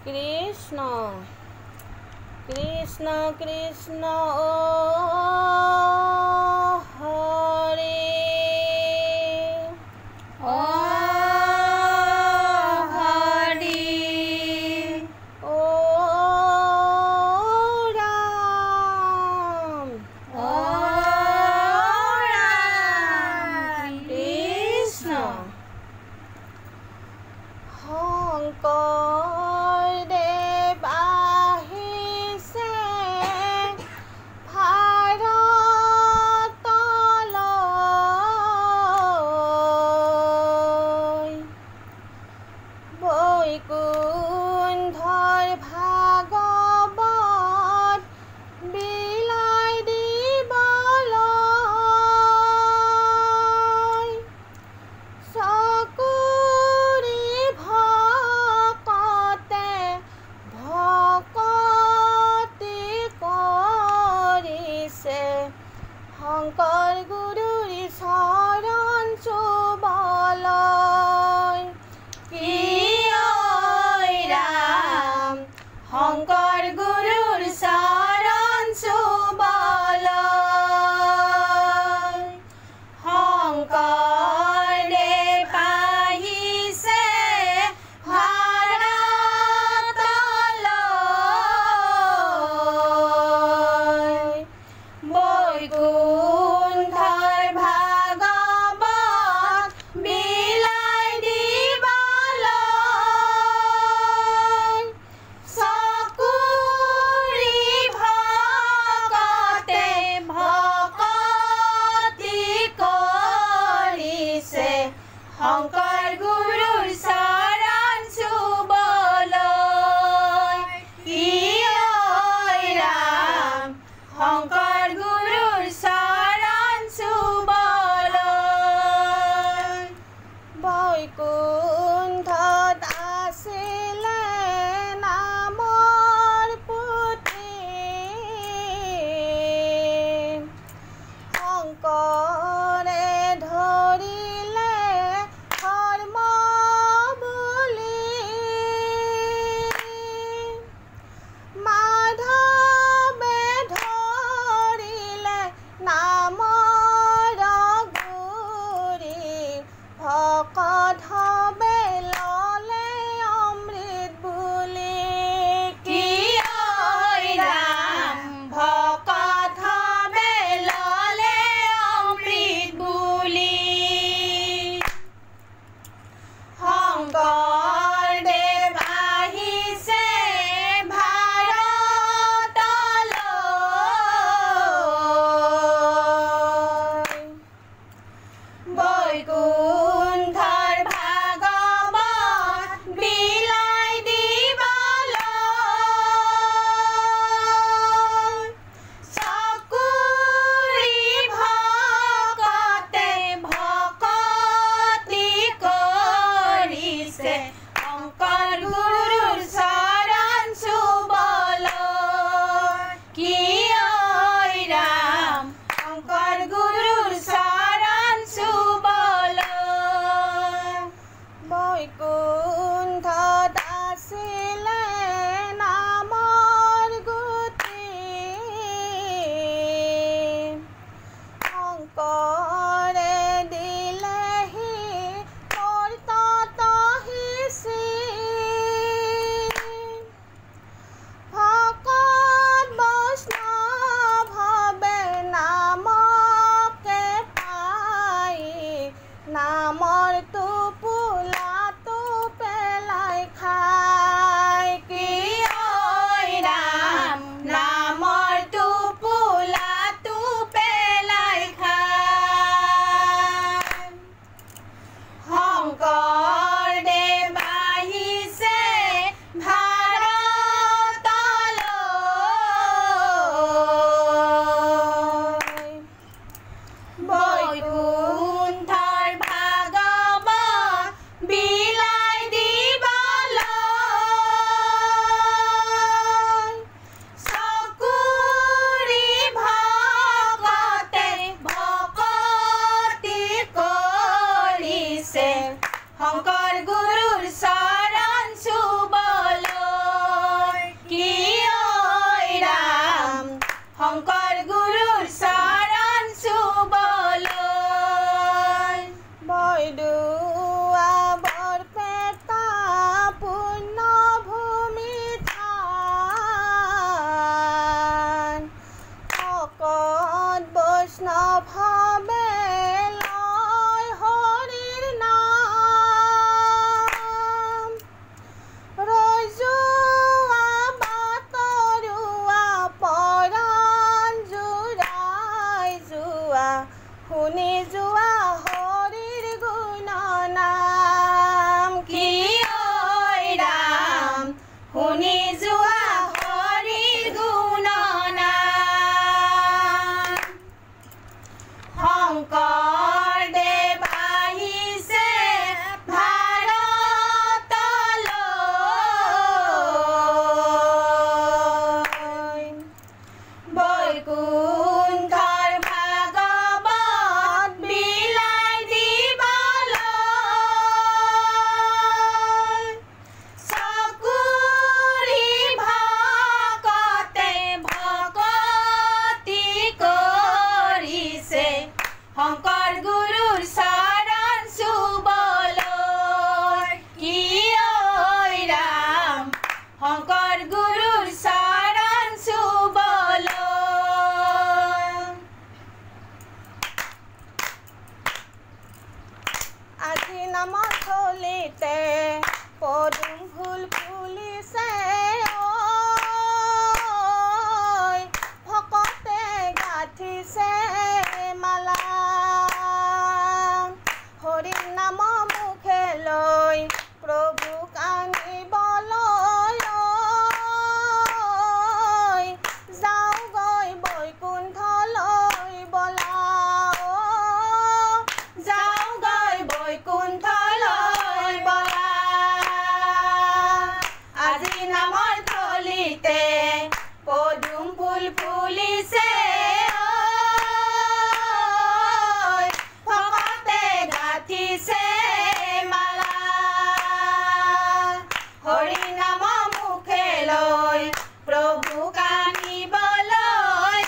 কৃষ্ণ কৃষ্ণ কৃষ্ণ ও হৰে ও হৰি ও ৰাম ও ৰাম কৃষ্ণ শংকৰদেৱ আহিছে ভাৰতলৈ বৈকুণ্ঠৰ ভাগৱত বিলাই দিবলৈ চকুৰি ভকতে ভকতি কৰিছে শংকৰ গুৰুৰ চৰণ চুবলৈ কিয় ৰাম শংকৰ গুৰুৰ চৰণ চুবলৈ শংকৰদেৱ আহিছে ভাৰতলৈ বৈকুণ্ঠৰ ভাগৱত বিলাই দিবলৈ চকুৰি ভকতে ভকতি কৰিছে শংকৰ গুৰুৰ চৰণ চুবলৈ কিয় ৰাম শংকৰ গুৰুৰ চৰণ চুবলৈ বৈকুণ্ঠত আছিলে নামৰ পুথি শংকৰে ধৰিলে ধৰ্ম বুলি মাধৱে ধৰিলে নামৰ গুৰি ভকত হবে ললে অমৃত বুলি কিয় ৰাম ভকত হবে ললে অমৃত বুলি শংকৰদেৱ আহিছে ভাৰতলৈ বৈকুণ্ঠৰ ভাগৱত বিলাই দিবলৈ চকুৰি ভকতে ভকতি কৰিছে শংকৰ গুৰুৰ চৰণ চুবলৈ কিয় ৰাম শংকৰ গুৰুৰ চৰণ চুবলৈ বৈকুণ্ঠত আছিলে নামৰ গুটি শংকৰে দিলেহি মোৰ তত সিঁচি ফুল ফুলিছে ভকতে গাঁঠিছে মালা হৰি নাম মুখে লৈ প্ৰভুক আনিবলৈ যাওঁগৈ বৈকুণ্ঠলৈ বলা যাওঁগৈ বৈকুণ্ঠলৈ বলা আজি নামৰ থলীতে পদুম ফুল ফুলিছে ভকতে গাঁঠিছে মালা হৰি নাম মুখে লৈ প্ৰভুক আনিবলৈ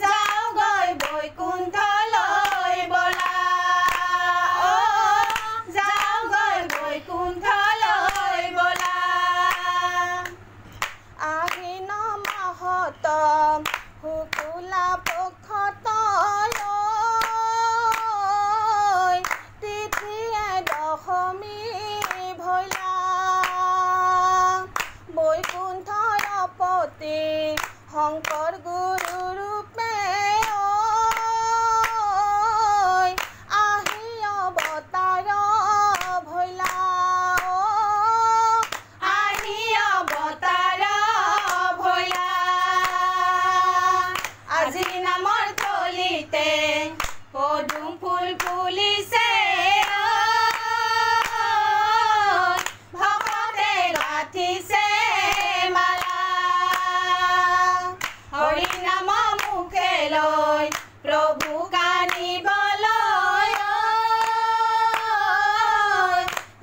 যাওঁগৈ বৈকুণ্ঠলৈ বলা যাওঁগৈ বৈকুণ্ঠলৈ বলা আহিন মাহত শুকুলা পক্ষত তিথিয়ে দশমী ভৈলা বৈকুণ্ঠৰ পতি শংকৰ গুৰু ৰূপে আহি অৱতাৰ ভৈলা আহি অৱতাৰ ভৈলা আজি নামৰ থলীতে পদুম ফুল ফুলিছে ভকতে গাঁঠিছে মালা হৰি নাম মুখে লৈ প্ৰভুক আনিবলৈ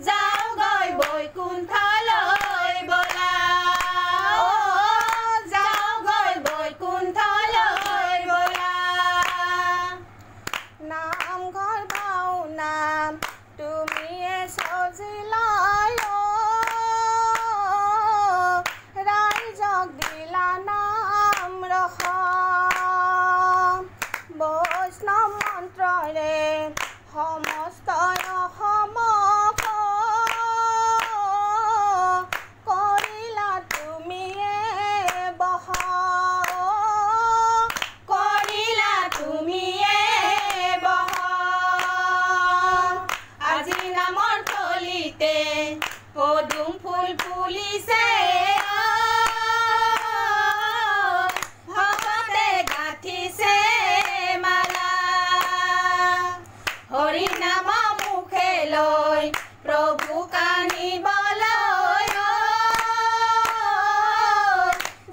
যাওঁগৈ বৈকুণ্ঠলৈ বলা যাওঁগৈ বৈকুণ্ঠলৈ বলা নামঘৰ ভাওনা তুমিয়ে সজিলা ৰাইজক দিলা নাম ৰস বৈষ্ণৱ মন্ত্ৰৰে সমস্ত অসমক কৰিলা তুমিয়ে বহ কৰিলা তুমিয়ে বহ আজি নামৰ থলীতে পদুম ফুল ফুলিছে ভকতে গাঁঠিছে মালা হৰি নাম মুখে লৈ প্ৰভুক আনিবলৈ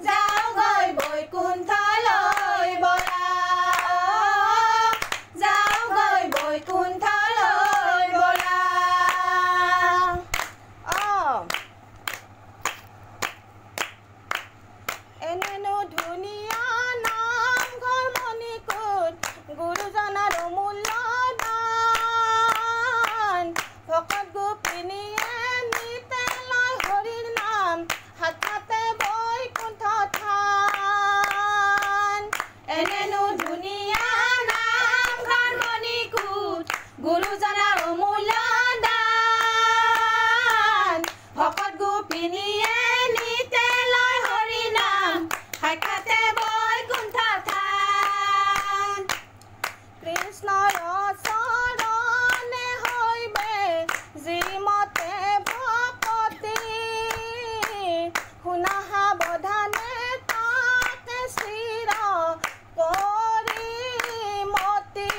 যাওঁগৈ বৈকুণ্ঠলৈ বলা যাওঁগৈ বৈকুণ্ঠলৈ বলা এনেনো ধুনীয়া নামঘৰ মণিকূট গুৰুজনাৰ অমূল্য দান ভকত গোপিনীয়ে নিতে লয় হৰিৰ নাম সাক্ষাতে বৈকুণ্ঠ থান এনেনো ধুনীয়া নামঘৰ মণিকূট গুৰুজনাৰ অমূল্য দান ভকত গোপিনীয়ে নিতে লয় হৰি নাম সাক্ষাতে বৈকুণ্ঠ থান কৃষ্ণৰ চৰণে হৈবে যিমতে ভকতি শুনা সাৱধানে তাকে স্থিৰ কৰি মতি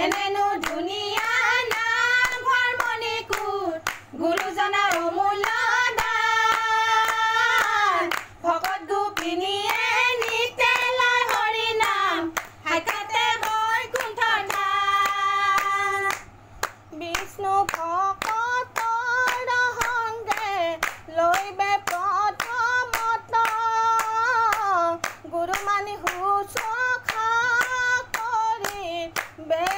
এনেনো ধুনীয়া নামঘৰ মণিকূট গুৰুজনাৰ অমূল্য দান ভকত গোপিনীয়ে নিতে লয় হৰি নাম সাক্ষাতে বৈকুণ্ঠ থান বিষ্ণু ভকতৰ সংগে লৈবে প্ৰথমত গুৰু মানি শুশ্ৰূষা কৰি বে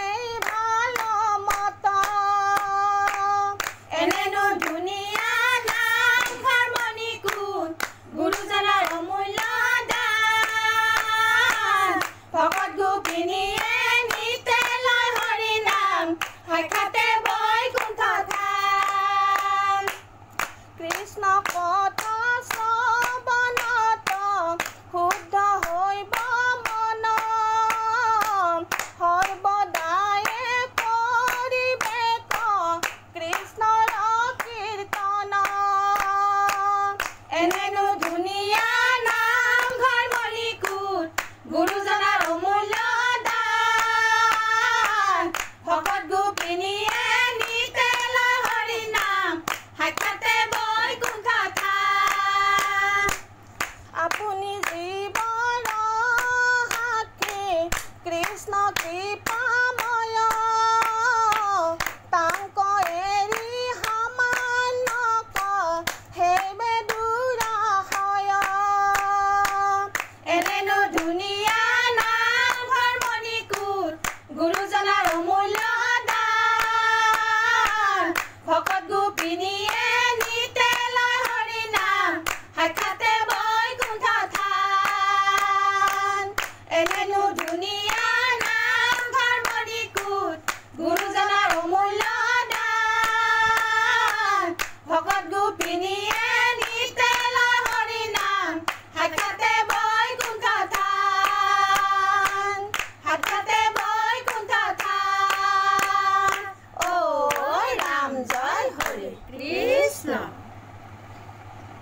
ভাল মত এনেনো ধুনীয়া নামঘৰ মণিকূট গুৰুজনাৰ অমূল্য দান ভকত গোপিনীয়ে নিতে লয় হৰি নাম সাক্ষাতে বৈ কৃষ্ণ